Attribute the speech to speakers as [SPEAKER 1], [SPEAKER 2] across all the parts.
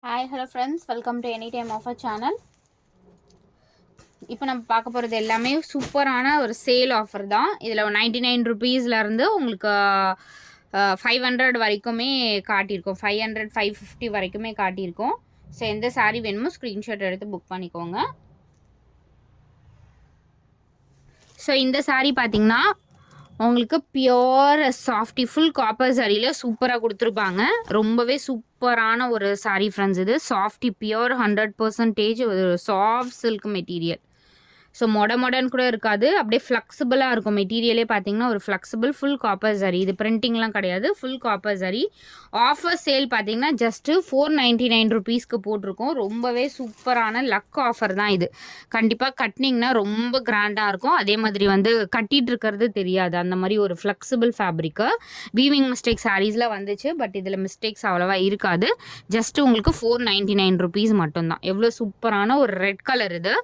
[SPEAKER 1] Hi hello friends, welcome to any time offer channel. இப்போ நம்ம பார்க்க போகிறது எல்லாமே சூப்பரான ஒரு சேல் ஆஃபர் தான். இதில் 99 ருபீஸ்லேருந்து உங்களுக்கு 500 வரைக்குமே காட்டியிருக்கோம். 500 550 வரைக்குமே காட்டியிருக்கோம். ஸோ எந்த சாரீ வேணுமோ ஸ்க்ரீன்ஷாட் எடுத்து புக் பண்ணிக்கோங்க. ஸோ இந்த சாரீ பார்த்தீங்கன்னா உங்களுக்கு பியோர் சாஃப்டி ஃபுல் காப்பர் சாரியில் சூப்பராக கொடுத்துருப்பாங்க. ரொம்பவே சூப்பரான ஒரு சாரீ ஃப்ரெண்ட்ஸ். இது சாஃப்டி பியோர் 100% ஒரு சாஃப்ட் சில்க் மெட்டீரியல். ஸோ மொடன்னு கூட இருக்காது, அப்படியே ஃப்ளெக்சிபிளாக இருக்கும். மெட்டீரியலே பார்த்தீங்கன்னா ஒரு ஃப்ளெக்சிபிள் ஃபுல் காப்பர் சாரி. இது பிரிண்டிங்லாம் கிடையாது, full copper sorry. Offer sale பார்த்தீங்கன்னா ஜஸ்ட்டு 499 ருபீஸ்க்கு போட்டிருக்கோம். ரொம்பவே சூப்பரான லக் ஆஃபர் தான் இது. கண்டிப்பாக கட்டினீங்கன்னா ரொம்ப கிராண்டாக இருக்கும். அதே மாதிரி வந்து கட்டிகிட்டு இருக்கிறது தெரியாது, அந்த மாதிரி ஒரு ஃப்ளெக்சிபிள் ஃபேப்ரிக்கு. வீவிங் மிஸ்டேக் சாரீஸில் வந்துச்சு, பட் இதில் மிஸ்டேக்ஸ் அவ்வளோவா இருக்காது. ஜஸ்ட்டு உங்களுக்கு 499 ருபீஸ் மட்டும்தான். எவ்வளோ சூப்பரான ஒரு ரெட் கலர் இது.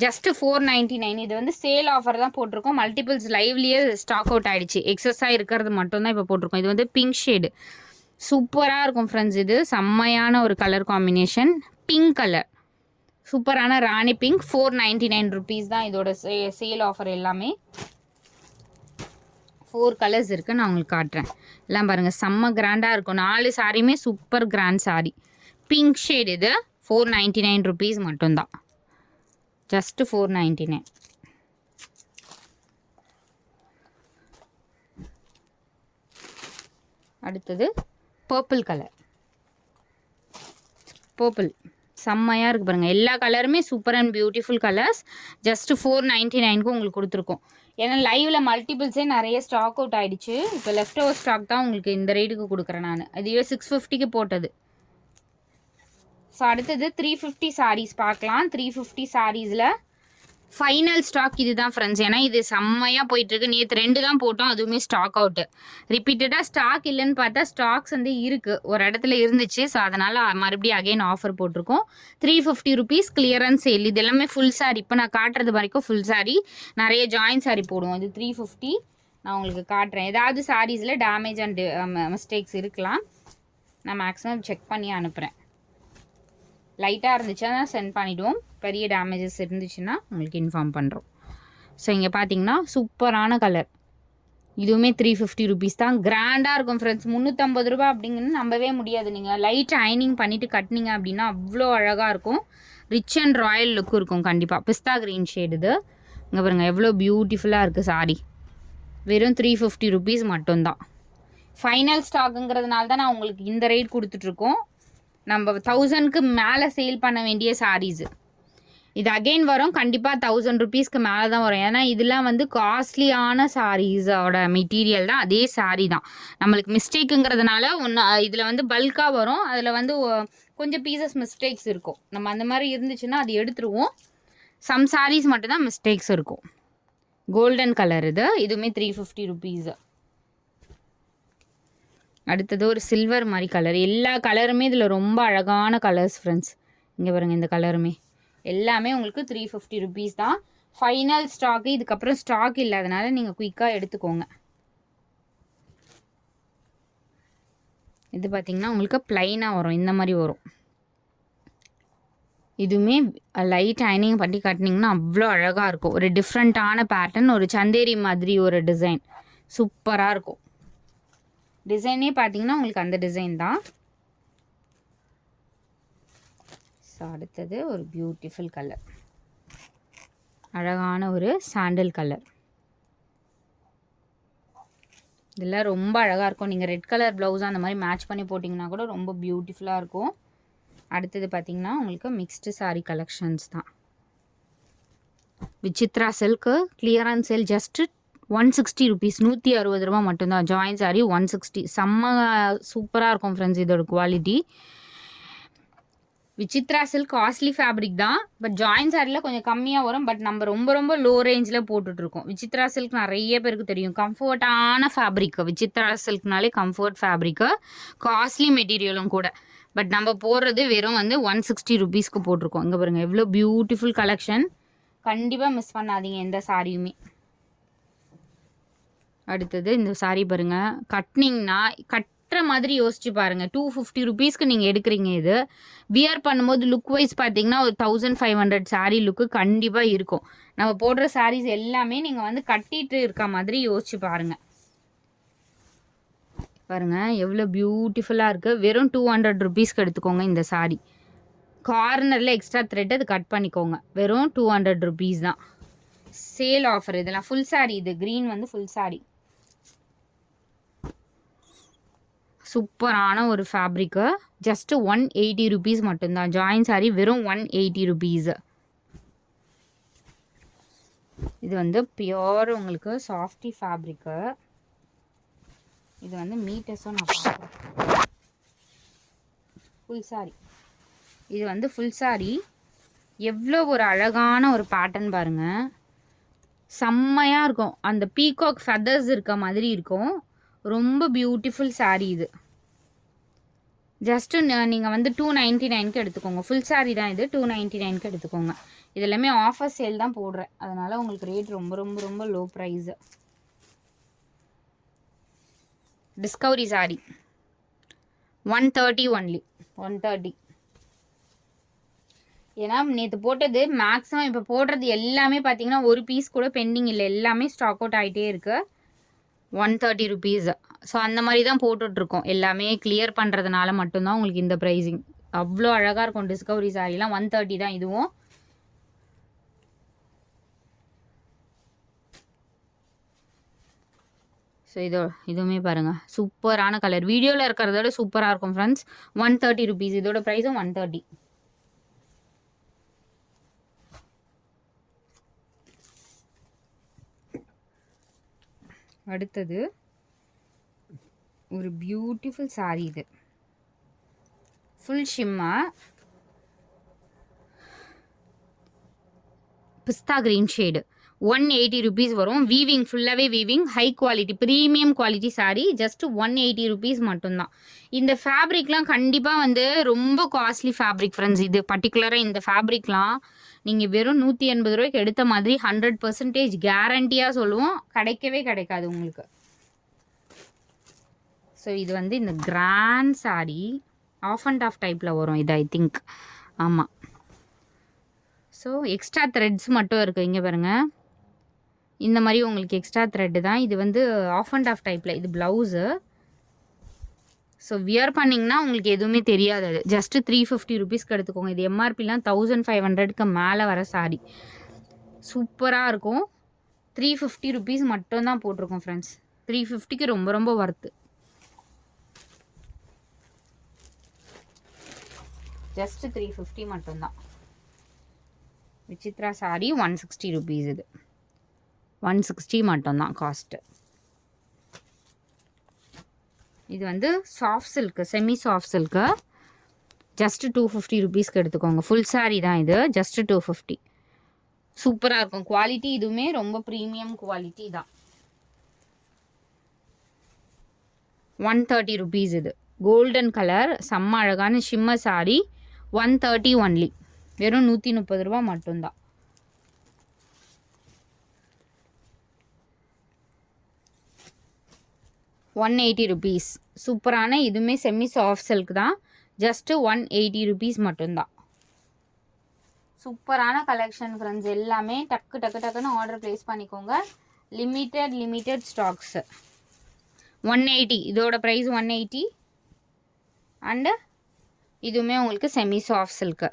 [SPEAKER 1] ஜஸ்ட் 499. இது வந்து சேல் ஆஃபர் தான் போட்டிருக்கோம். மல்டிபிள்ஸ் லைவ்லேயே ஸ்டாக் அவுட் ஆகிடுச்சு. எக்ஸஸாக இருக்கிறது மட்டும்தான் இப்போ போட்டிருக்கோம். இது வந்து பிங்க் ஷேடு சூப்பராக இருக்கும் ஃப்ரெண்ட்ஸ். இது செம்மையான ஒரு கலர் காம்பினேஷன். பிங்க் கலர் சூப்பரான ராணி பிங்க். 499 ருபீஸ் தான் இதோட சேல் ஆஃபர். எல்லாமே 4 கலர்ஸ் இருக்குது, நான் உங்களுக்கு காட்டுறேன். எல்லாம் பாருங்கள், செம்ம கிராண்டாக இருக்கும். 4 சாரியுமே super grand sari. Pink shade இது 499 ருபீஸ் மட்டும்தான். ஜஸ்ட் 499. அடுத்தது பர்பிள் கலர். பர்பிள் செம்மையாக இருக்குது பாருங்கள். எல்லா கலருமே super and beautiful colours. Just 499க்கு உங்களுக்கு கொடுத்துருக்கோம். ஏன்னா லைவில் மல்டிபிள்ஸே நிறைய ஸ்டாக் அவுட் ஆகிடுச்சு. இப்போ லெஃப்ட் ஓவர் ஸ்டாக் தான் உங்களுக்கு இந்த ரேட்டுக்கு கொடுக்குறேன் நான். இதுவே 650க்கு போட்டது. ஸோ அடுத்தது 350 சாரீஸ் பார்க்கலாம். 350 சாரீஸில் ஃபைனல் ஸ்டாக் இது தான் ஃப்ரெண்ட்ஸ். ஏன்னா இது செம்மையாக போயிட்டுருக்கு. நேற்று 2 தான் போட்டோம், அதுவுமே ஸ்டாக் அவுட்டு. ரிப்பீட்டடாக ஸ்டாக் இல்லைன்னு பார்த்தா ஸ்டாக்ஸ் வந்து இருக்குது, ஒரு இடத்துல இருந்துச்சு. ஸோ அதனால் மறுபடியும் அகைன் ஆஃபர் போட்டிருக்கோம். 350 ருபீஸ் கிளியரன்ஸ் சேல். இது எல்லாமே ஃபுல் சாரி. இப்போ நான் காட்டுறது வரைக்கும் ஃபுல் சாரி. நிறைய ஜாயின் சாரி போடுவோம். இது 350 நான் உங்களுக்கு காட்டுறேன். ஏதாவது சாரீஸில் டேமேஜ் அண்ட் மிஸ்டேக்ஸ் இருக்கலாம். நான் மேக்ஸிமம் செக் பண்ணி அனுப்புகிறேன். லைட்டாக இருந்துச்சுன்னா சென்ட் பண்ணிவிடுவோம். பெரிய டேமேஜஸ் இருந்துச்சுன்னா உங்களுக்கு இன்ஃபார்ம் பண்ணுறோம். ஸோ இங்கே பார்த்தீங்கன்னா சூப்பரான கலர். இதுவுமே 350 ருபீஸ் தான். கிராண்டாக இருக்கும் ஃப்ரெண்ட்ஸ். 350 ரூபா அப்படிங்கிறது நம்பவே முடியாது. நீங்கள் லைட் அயனிங் பண்ணிவிட்டு கட்டினீங்க அப்படின்னா அவ்வளோ அழகாக இருக்கும். ரிச் அண்ட் ராயல் லுக் இருக்கும் கண்டிப்பாக. பிஸ்தா க்ரீன் ஷேடு இது. இங்கே பாருங்கள் எவ்வளோ பியூட்டிஃபுல்லாக இருக்குது சாரி. வெறும் 350 ருபீஸ் மட்டும்தான். ஃபைனல் ஸ்டாக்குங்கிறதுனால தான் நான் உங்களுக்கு இந்த ரேட் கொடுத்துட்ருக்கோம். நம்ம 1000க்கு மேலே சேல் பண்ண வேண்டிய சாரீஸு இது அகெயின் வரும். கண்டிப்பாக 1000 ருபீஸ்க்கு மேலே தான் வரும். ஏன்னா இதெல்லாம் வந்து காஸ்ட்லியான சாரீஸோட மெட்டீரியல் தான். அதே சாரீ தான். நம்மளுக்கு மிஸ்டேக்குங்கிறதுனால ஒன்று இதில் வந்து பல்காக வரும். அதில் வந்து கொஞ்சம் பீசஸ் மிஸ்டேக்ஸ் இருக்கும். நம்ம அந்த மாதிரி இருந்துச்சுன்னா அது எடுத்துருவோம். சம் சாரீஸ் மட்டும்தான் மிஸ்டேக்ஸ் இருக்கும். கோல்டன் கலர் இது. இதுவுமே 350 ருபீஸு. அடுத்தது ஒரு சில்வர் மாதிரி கலர். எல்லா கலருமே இதில் ரொம்ப அழகான கலர்ஸ் ஃப்ரெண்ட்ஸ். இங்கே பாருங்கள், இந்த கலருமே எல்லாமே உங்களுக்கு 350 ருபீஸ் தான். Final stock. இதுக்கப்புறம் ஸ்டாக் இல்லாதனால நீங்கள் குயிக்காக எடுத்துக்கோங்க. இது பார்த்திங்கன்னா உங்களுக்கு ப்ளைனாக வரும், இந்த மாதிரி வரும். இதுவுமே லைட் அயனிங் பண்ணி கட்டினீங்கன்னா அவ்வளோ அழகாக இருக்கும். ஒரு டிஃப்ரெண்ட்டான பேட்டர்ன், ஒரு சந்தேரி மாதிரி ஒரு டிசைன் சூப்பராக இருக்கும். டிசைனே பார்த்தீங்கன்னா உங்களுக்கு அந்த டிசைன் தான். ஸோ அடுத்தது ஒரு பியூட்டிஃபுல் கலர், அழகான ஒரு சாண்டல் கலர். இதெல்லாம் ரொம்ப அழகாக இருக்கும். நீங்கள் ரெட் கலர் ப்ளவுஸ் அந்த மாதிரி மேட்ச் பண்ணி போட்டிங்கன்னா கூட ரொம்ப பியூட்டிஃபுல்லாக இருக்கும். அடுத்தது பார்த்திங்கன்னா உங்களுக்கு மிக்ஸ்டு சாரீ கலெக்ஷன்ஸ் தான். Vichitra silk clearance sale just 160 rupees. 160 ரூபா மட்டும்தான். ஜாயின் சாரி 160. செம்ம சூப்பராக இருக்கும் ஃப்ரெண்ட்ஸ் இதோட quality. Vichitra silk costly fabric தான், பட் ஜாயின் சாரியில் கொஞ்சம் கம்மியாக வரும். பட் நம்ம ரொம்ப ரொம்ப லோ ரேஞ்சில் போட்டுட்ருக்கோம். விசித்ரா சில்க் நிறைய பேருக்கு தெரியும், கம்ஃபர்ட்டான ஃபேப்ரிக்கு. விசித்ரா சில்க்னாலே கம்ஃபர்ட் ஃபேப்ரிக்கு, காஸ்ட்லி மெட்டீரியலும் கூட. பட் நம்ம போடுறது வெறும் வந்து 160 ருபீஸ்க்கு போட்டிருக்கோம். இங்கே பாருங்கள் எவ்வளோ பியூட்டிஃபுல் கலெக்ஷன். கண்டிப்பாக மிஸ் பண்ணாதீங்க எந்த சாரியுமே. அடுத்தது இந்த சாரீ பாருங்கள். கட்டினீங்கன்னா கட்டுற மாதிரி யோசிச்சு பாருங்கள். 250 ருபீஸ்க்கு நீங்கள் எடுக்கிறீங்க. இது வியர் பண்ணும்போது லுக் வைஸ் பார்த்தீங்கன்னா ஒரு 1500 சாரீ லுக்கு கண்டிப்பாக இருக்கும். நம்ம போடுற சாரீஸ் எல்லாமே நீங்கள் வந்து கட்டிட்டு இருக்க மாதிரி யோசிச்சு பாருங்கள். பாருங்கள் எவ்வளோ பியூட்டிஃபுல்லாக இருக்குது. வெறும் 200 ருபீஸ்க்கு எடுத்துக்கோங்க இந்த சாரீ. கார்னரில் எக்ஸ்ட்ரா த்ரெட் அது கட் பண்ணிக்கோங்க. வெறும் 200 ருபீஸ் தான். Sale offer. இதெல்லாம் ஃபுல் சாரீ. இது க்ரீன் வந்து ஃபுல் சாரீ. சூப்பரான ஒரு ஃபேப்ரிக்கு. ஜஸ்ட்டு 180 ருபீஸ் மட்டும்தான். ஜாயின் சாரீ வெறும் 180 ருபீஸு. இது வந்து பியோர் உங்களுக்கு சாஃப்டி ஃபேப்ரிக்கு. இது வந்து மீட்டர்ஸும் நான் பார்க்குறேன். ஃபுல் சாரீ. இது வந்து ஃபுல் சாரீ. எவ்வளோ ஒரு அழகான ஒரு பேட்டர்ன் பாருங்கள். செம்மையாக இருக்கும். அந்த பீகாக் ஃபெதர்ஸ் இருக்க மாதிரி இருக்கும். ரொம்ப பியூட்டிஃபுல் சாரீ இது. ஜஸ்ட்டு நீங்கள் வந்து 299க்கு எடுத்துக்கோங்க. ஃபுல் சாரீ தான் இது. 299க்கு எடுத்துக்கோங்க. இது எல்லாமே ஆஃபர் சேல் தான் போடுறேன். அதனால் உங்களுக்கு ரேட் ரொம்ப ரொம்ப ரொம்ப low price. Discovery sari 130 only. 130. ஏன்னா நேற்று போட்டது மேக்ஸிமம் இப்போ போடுறது எல்லாமே பார்த்தீங்கன்னா ஒரு பீஸ் கூட பெண்டிங் இல்லை. எல்லாமே ஸ்டாக் அவுட் ஆகிட்டே இருக்குது. 130 ருபீஸ். ஸோ அந்த மாதிரி தான் போட்டுட்ருக்கோம். எல்லாமே கிளியர் பண்ணுறதுனால மட்டும்தான் உங்களுக்கு இந்த ப்ரைஸிங். அவ்வளோ அழகாக இருக்கும் டிஸ்கவரி சாரீலாம். 130 தான் இதுவும். ஸோ இதுவுமே பாருங்கள் சூப்பரான கலர். வீடியோவில் இருக்கிறதோட சூப்பராக இருக்கும் ஃப்ரெண்ட்ஸ். 130 ருபீஸ். இதோட ப்ரைஸும் 130. அடுத்தது ஒரு பியூட்டிஃபுல் சாரீ. இது ஃபுல் ஷிம்மா பிஸ்தா கிரீன் ஷேடு. 180 ருபீஸ் வரும். வீவிங் ஃபுல்லாகவே weaving. High quality premium quality sari. Just 180 rupees மட்டும்தான். இந்த ஃபேப்ரிக்லாம் கண்டிப்பாக வந்து ரொம்ப காஸ்ட்லி ஃபேப்ரிக் ஃப்ரெண்ட்ஸ். இது பர்டிகுலராக இந்த ஃபேப்ரிக்லாம் நீங்கள் வெறும் 180 ரூபாய்க்கு எடுத்த மாதிரி 100% கேரண்டியாக சொல்லுவோம். கிடைக்கவே கிடைக்காது உங்களுக்கு. ஸோ இது வந்து இந்த grand sari half and half டைப்பில் வரும் இது ஐ திங்க். ஆமாம். ஸோ எக்ஸ்ட்ரா த்ரெட்ஸ் மட்டும் இருக்குது. இங்கே பாருங்கள் இந்த மாதிரி உங்களுக்கு எக்ஸ்ட்ரா த்ரெட்டு தான். இது வந்து ஆஃப் அண்ட் ஆஃப் டைப்பில். இது ப்ளவுஸு. ஸோ வியர் பண்ணிங்கன்னா உங்களுக்கு எதுவுமே தெரியாது. அது ஜஸ்ட்டு 350 ருபீஸ்க்கு எடுத்துக்கோங்க. இது எம்ஆர்பிலாம் 1500க்கு மேலே வர சாரீ. சூப்பராக இருக்கும். 350 ருபீஸ் மட்டும்தான் போட்டிருக்கோம் ஃப்ரெண்ட்ஸ். 350க்கு ரொம்ப ரொம்ப ஒர்த்து. ஜஸ்ட்டு 350 மட்டும்தான். விசித்ரா சாரீ 160 ருபீஸ். இது 160 மட்டும்தான் காஸ்ட்டு. இது வந்து soft silk, semi soft silk. Just 250 ருபீஸ்க்கு எடுத்துக்கோங்க. ஃபுல் சாரீ தான் இது. ஜஸ்ட்டு 250. சூப்பராக இருக்கும். குவாலிட்டி இதுவுமே ரொம்ப ப்ரீமியம் குவாலிட்டி தான். 130 ருபீஸ். இது கோல்டன் கலர் செம்ம அழகான ஷிம்மர் சாரீ. 130 ஒன்லி. வெறும் 130 ரூபா மட்டும்தான். $180 ருபீஸ். சூப்பரான இதுவுமே செமி சாஃப்ட் சில்க் தான். ஜஸ்ட்டு 180 ருபீஸ் மட்டும்தான். சூப்பரான கலெக்ஷன் ஃப்ரெண்ட்ஸ். எல்லாமே டக்கு டக்கு டக்குன்னு ஆர்டர் ப்ளேஸ் பண்ணிக்கோங்க. Limited stocks. 180. இதோட ப்ரைஸ் 180. அண்டு இதுவுமே உங்களுக்கு செமி சாஃப்ட் சில்க்கு.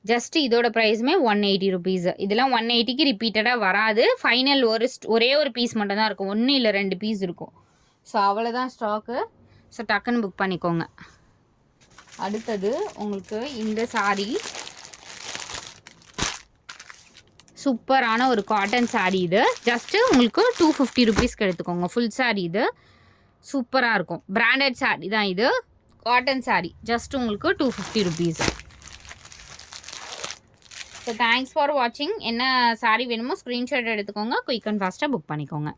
[SPEAKER 1] ஜஸ்ட்டு இதோட ப்ரைஸுமே 180 ருபீஸு. இதெல்லாம் 180க்கு ரிப்பீட்டடாக வராது. ஃபைனல் ஒரே ஒரு பீஸ் மட்டும் தான் இருக்கும். 1 இல்லை 2 பீஸ் இருக்கும். ஸோ அவ்வளோதான் ஸ்டாக்கு. ஸோ டக்குன்னு புக் பண்ணிக்கோங்க. அடுத்தது உங்களுக்கு இந்த சாரீ சூப்பரான ஒரு காட்டன் சாரீ. இது ஜஸ்ட்டு உங்களுக்கு 250 ருபீஸ்க்கு எடுத்துக்கோங்க. ஃபுல் சாரீ. இது சூப்பராக இருக்கும். பிராண்டட் சாரீ தான் இது. காட்டன் சாரீ. ஜஸ்ட் உங்களுக்கு 250 ருபீஸ். ஸோ தேங்க்ஸ் ஃபார் வாட்சிங். என்ன சாரீ வேணுமோ ஸ்க்ரீன்ஷாட் எடுத்துக்கோங்க. குயிக் அண்ட் ஃபாஸ்ட்டாக புக் பண்ணிக்கோங்க.